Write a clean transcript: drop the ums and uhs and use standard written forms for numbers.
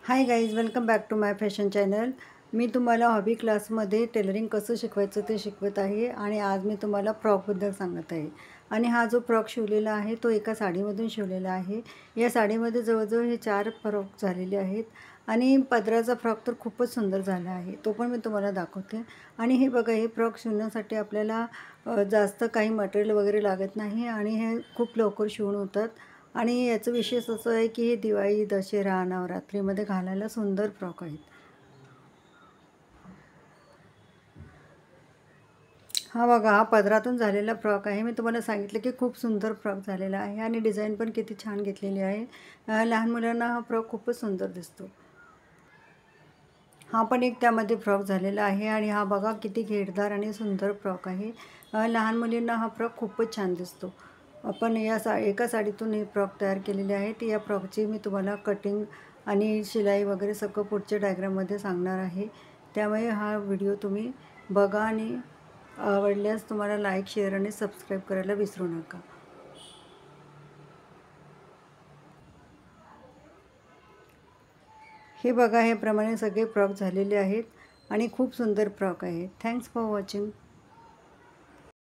High guys, welcome back to my fashion channel. मी तुम्हाला hobby क्लासमध्ये टेलरिंग कसं शिकवायचं ते शिकवत आहे आणि आज मी तुम्हाला फ्रॉकबद्दल सांगत आहे. आणि हा जो फ्रॉक शिवलेला आहे तो एका साडीमधून शिवलेला आहे. या साडीमध्ये जवळजवळ हे 4 फ्रॉक झालेले आहेत आणि पदराचा फ्रॉक तर खूपच सुंदर झाला आहे, तो पण मी तुम्हाला दाखवते. आणि हे बघा, हे फ्रॉक शिवण्यासाठी आपल्याला जास्त काही मटेरियल वगैरे लागत नाही आणि हे खूप लवकर शिवून होतात. आणि याचं विशेष असं आहे की हे दिवाळी, दसरा, नवरात्रीमध्ये घालायला सुंदर फ्रॉक आहेत. हा बघा, हा पदरातून झालेला फ्रॉक आहे. मी तुम्हाला सांगितलं की खूप सुंदर फ्रॉक झालेला आहे आणि डिझाईन पण किती छान घेतलेली आहे. लहान मुलांना हा फ्रॉक खूपच सुंदर दिसतो. हा पण एक त्यामध्ये फ्रॉक झालेला आहे आणि हा बघा किती घेरदार आणि सुंदर फ्रॉक आहे. लहान मुलींना हा फ्रॉक खूपच छान दिसतो. आपण एका साडीतून हे फ्रॉक तयार केलेले आहेत. या फ्रॉकची मी तुम्हाला कटिंग आणि शिलाई वगैरे सगळं पुढच्या डायग्राममध्ये सांगणार आहे. त्यामुळे हा व्हिडिओ तुम्ही बघा आणि आवडल्यास तुम्हाला लाईक, शेअर आणि सबस्क्राईब करायला विसरू नका. हे बघा, ह्याप्रमाणे सगळे फ्रॉक झालेले आहेत आणि खूप सुंदर फ्रॉक आहे. Thanks for watching.